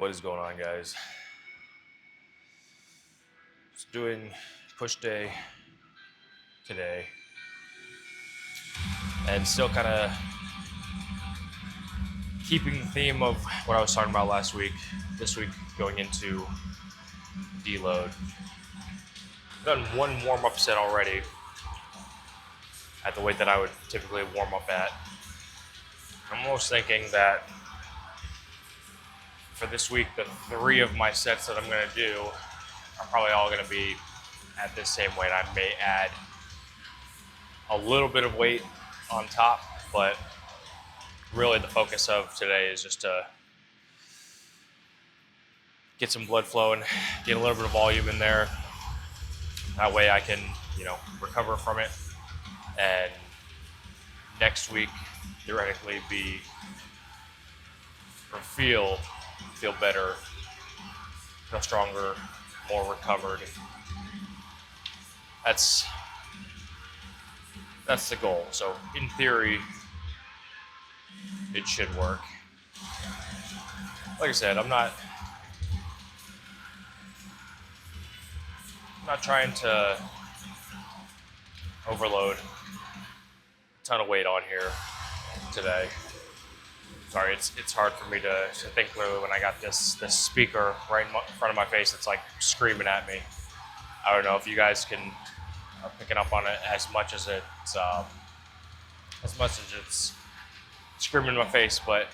What is going on, guys? Just doing push day today, and still kind of keeping the theme of what I was talking about last week. This week, going into deload. I've done one warm-up set already at the weight that I would typically warm up at. I'm almost thinking that for this week, the 3 of my sets that I'm going to do are probably all going to be at this same weight. I may add a little bit of weight on top, but really the focus of today is just to get some blood flowing, get a little bit of volume in there. That way I can, recover from it, and next week theoretically feel better, feel stronger, more recovered. That's the goal. So in theory, it should work. Like I said, I'm not trying to overload a ton of weight on here today. Sorry, it's hard for me to think clearly when I got this speaker right in front of my face. It's like screaming at me. I don't know if you guys are picking up on it as much as it's screaming in my face, but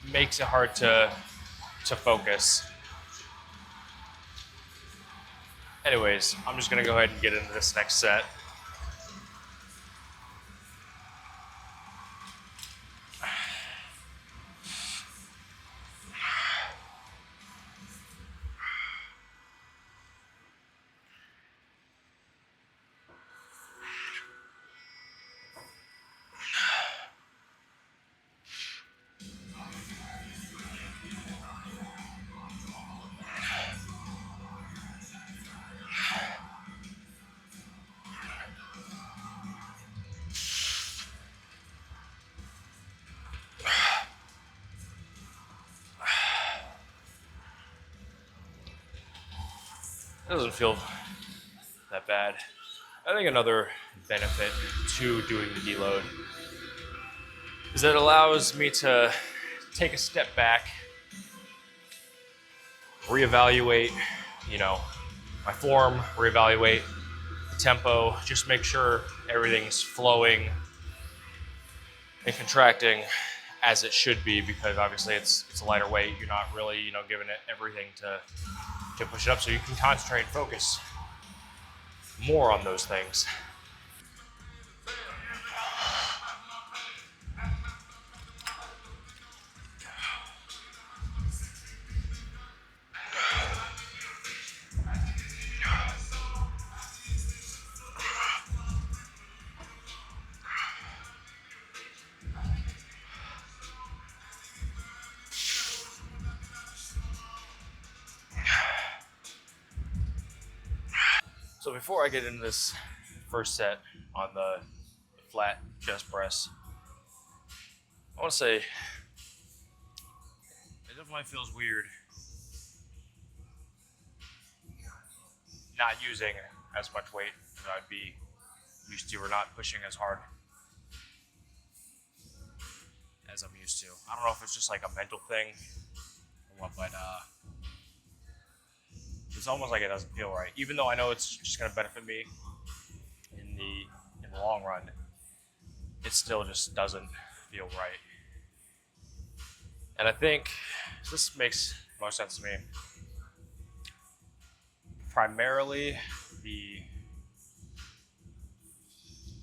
it makes it hard to focus. Anyways, I'm just gonna go ahead and get into this next set. It doesn't feel that bad. I think another benefit to doing the deload is that it allows me to take a step back, reevaluate, my form, reevaluate the tempo, just make sure everything's flowing and contracting as it should be, because obviously it's a lighter weight. You're not really, giving it everything to push it up, so you can concentrate and focus more on those things. So before I get into this first set on the flat chest press, I want to say it definitely feels weird not using as much weight as I'd be used to, or not pushing as hard as I'm used to. I don't know if it's just like a mental thing or what, but it's almost like it doesn't feel right. Even though I know it's just going to benefit me in the long run, it still just doesn't feel right. And I think this makes most sense to me. Primarily the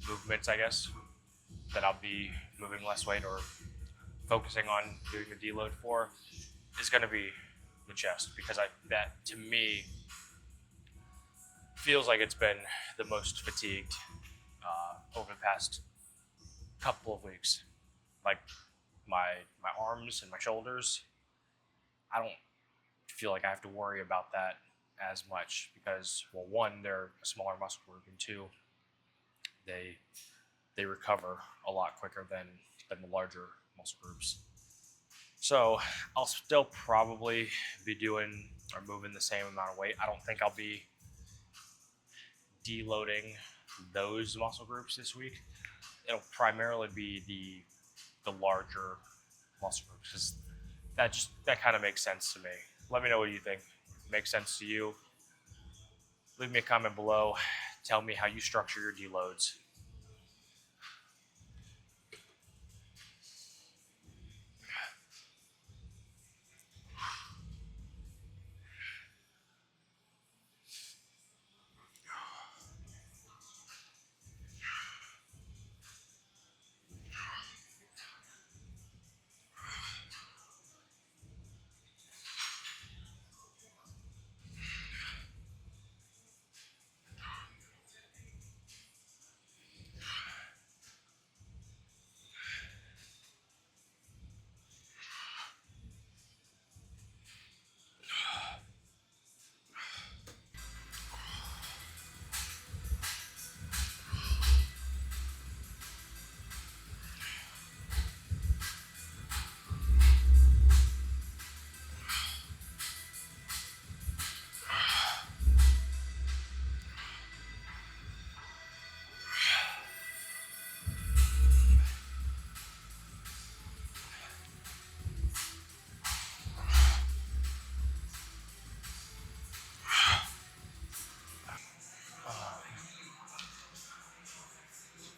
movements, I guess, that I'll be moving less weight or focusing on doing the deload for is going to be the chest, because that to me feels like it's been the most fatigued over the past couple of weeks. Like my arms and my shoulders, I don't feel like I have to worry about that as much, because, well, one, they're a smaller muscle group, and two, they recover a lot quicker than the larger muscle groups. So I'll still probably be doing or moving the same amount of weight. I don't think I'll be deloading those muscle groups this week. It'll primarily be the larger muscle groups because that kind of makes sense to me. Let me know what you think. Makes sense to you? Leave me a comment below. Tell me how you structure your deloads.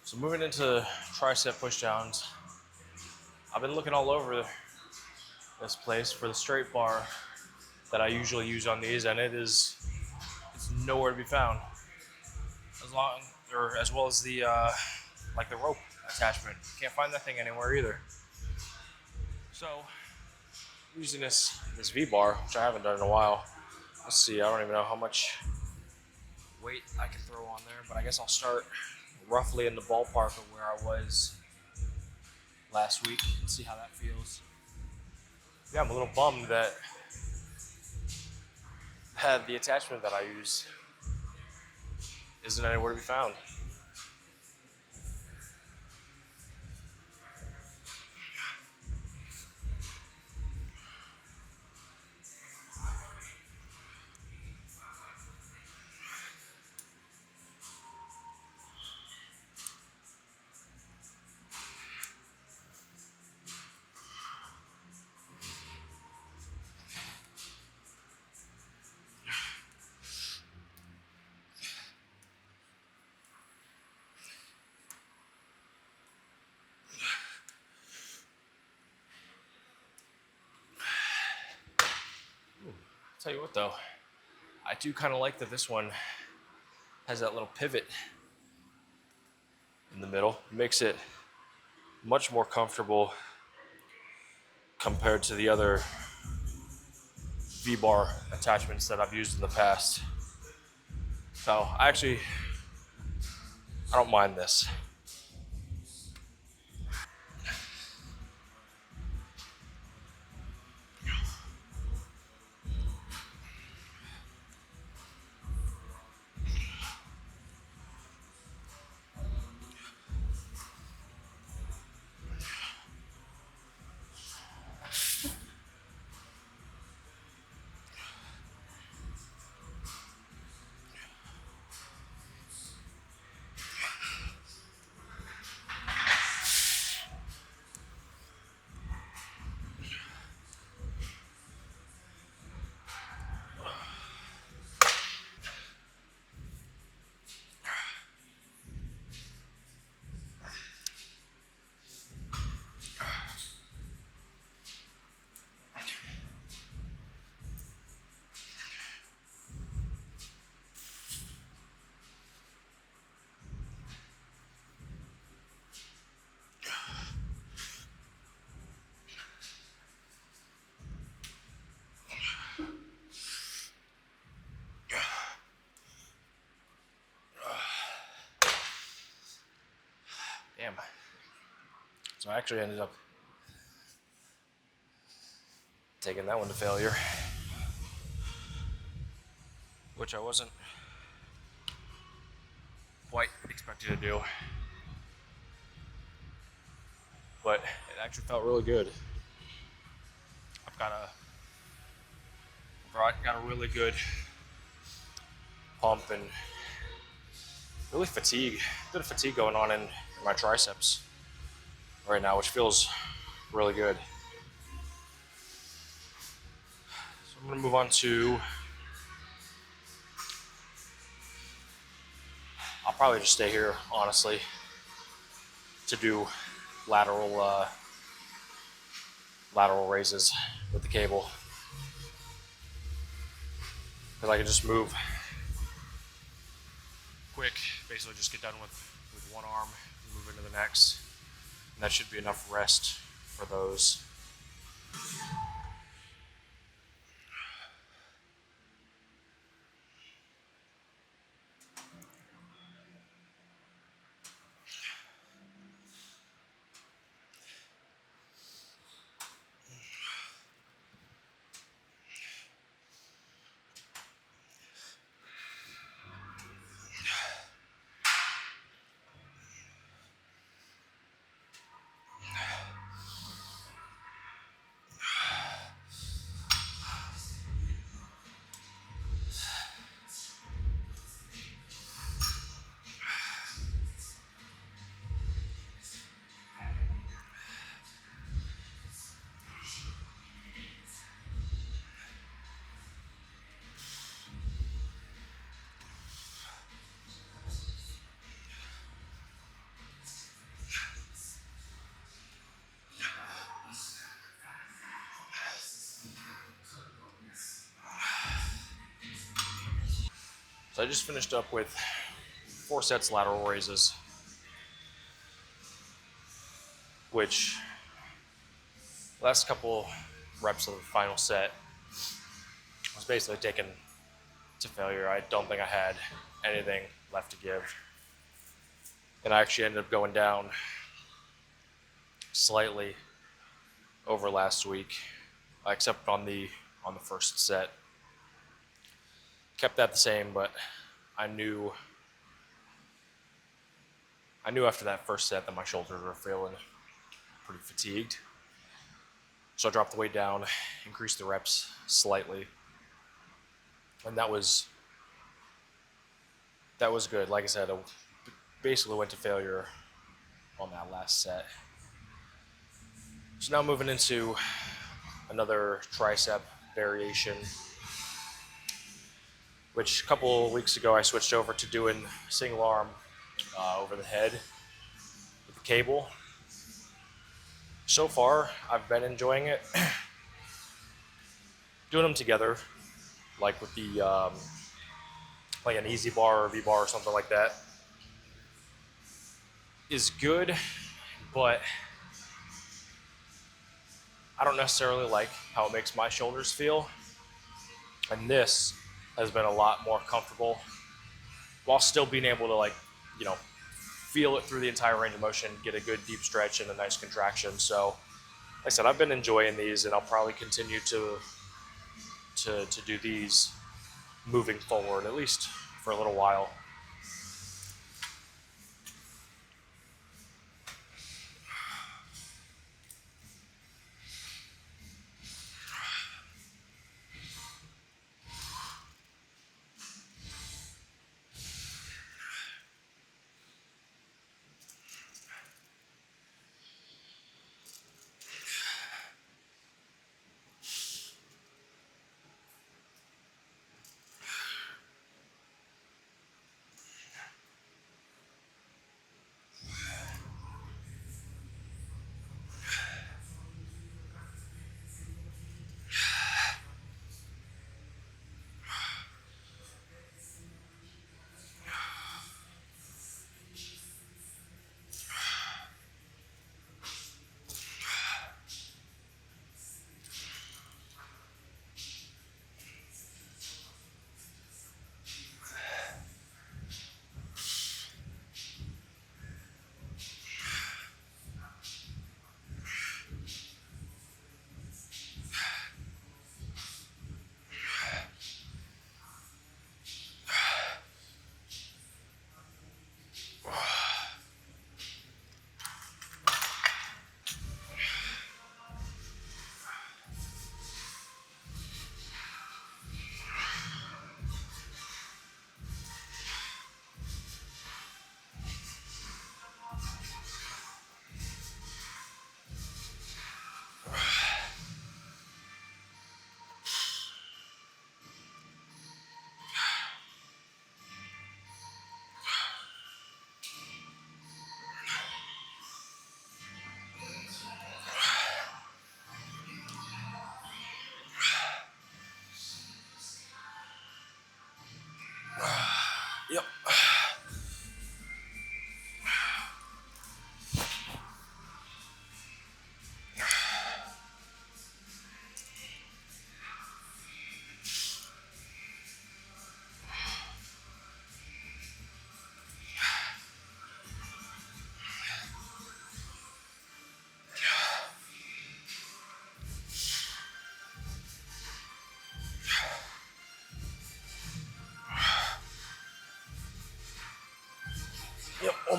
So moving into tricep pushdowns, I've been looking all over this place for the straight bar that I usually use on these, and it's nowhere to be found. As well as the like the rope attachment. Can't find that thing anywhere either. So using this V bar, which I haven't done in a while. Let's see. I don't even know how much weight I can throw on there, but I guess I'll start roughly in the ballpark of where I was last week and see how that feels. Yeah, I'm a little bummed that the attachment that I use isn't anywhere to be found. Tell you what though, I do kind of like that this one has that little pivot in the middle. It makes it much more comfortable compared to the other V-bar attachments that I've used in the past. So I don't mind this. Damn. So I actually ended up taking that one to failure, which I wasn't quite expected to do. But it actually felt really good. I've got a really good pump and really fatigue, a bit of fatigue going on in my triceps right now, which feels really good. So I'm gonna move on to, I'll probably just stay here, honestly, to do lateral lateral raises with the cable. Because I can just move quick, basically just get done with one arm, move into the next. And that should be enough rest for those. So I just finished up with 4 sets lateral raises, which last couple reps of the final set was basically taken to failure. I don't think I had anything left to give. And I actually ended up going down slightly over last week, except on the first set. Kept that the same, but I knew after that first set that my shoulders were feeling pretty fatigued. So I dropped the weight down, increased the reps slightly, and that was good. Like I said, I basically went to failure on that last set. So now moving into another tricep variation, which a couple weeks ago I switched over to doing single arm over the head with the cable. So far, I've been enjoying it. Doing them together, like with the like an easy bar or V bar or something like that, is good, but I don't necessarily like how it makes my shoulders feel. And this has been a lot more comfortable while still being able to, like, you know, feel it through the entire range of motion, get a good deep stretch and a nice contraction. So, like I said, I've been enjoying these, and I'll probably continue to do these moving forward, at least for a little while.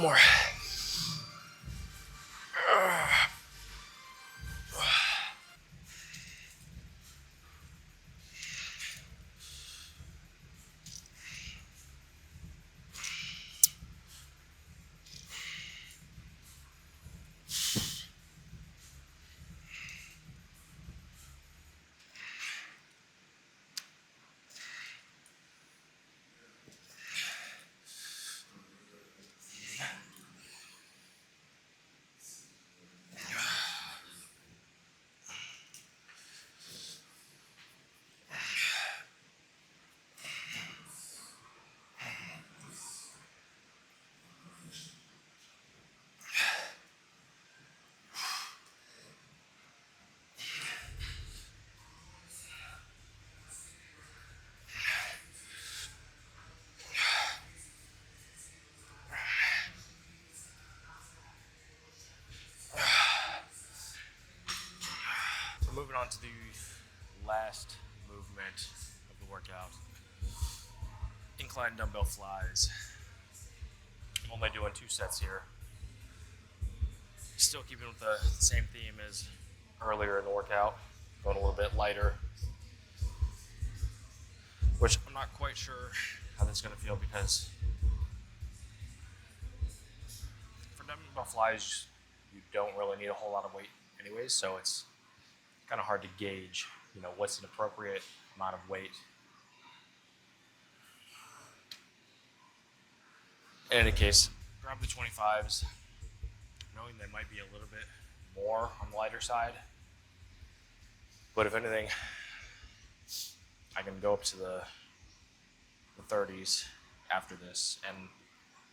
more. Moving on to the last movement of the workout, incline dumbbell flies. I'm only doing 2 sets here. Still keeping with the same theme as earlier in the workout, going a little bit lighter, which I'm not quite sure how this is going to feel because for dumbbell flies, you don't really need a whole lot of weight anyways, so it's kind of hard to gauge, what's an appropriate amount of weight. In any case, grab the 25s, knowing they might be a little bit more on the lighter side. But if anything, I can go up to the 30s after this, and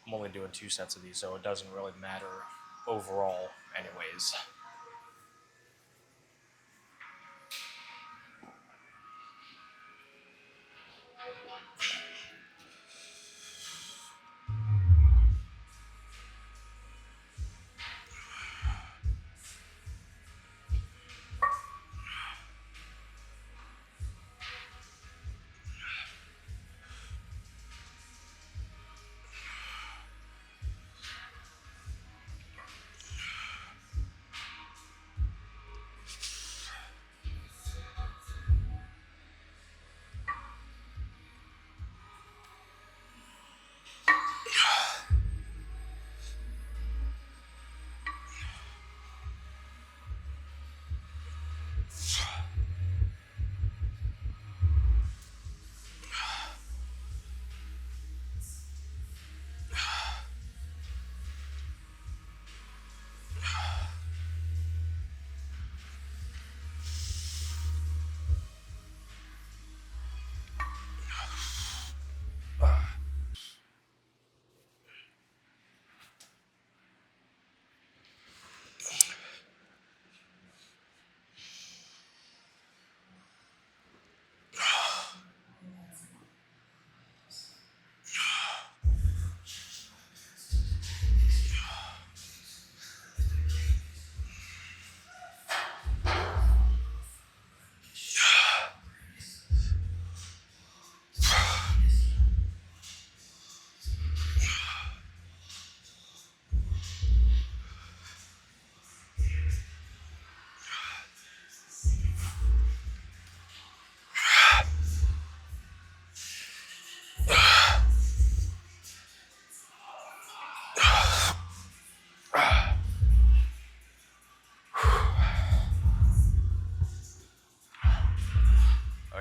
I'm only doing 2 sets of these, so it doesn't really matter overall anyways.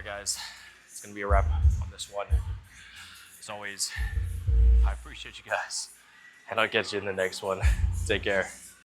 Guys, it's gonna be a wrap on this one. As always, I appreciate you guys, and I'll catch you in the next one. Take care.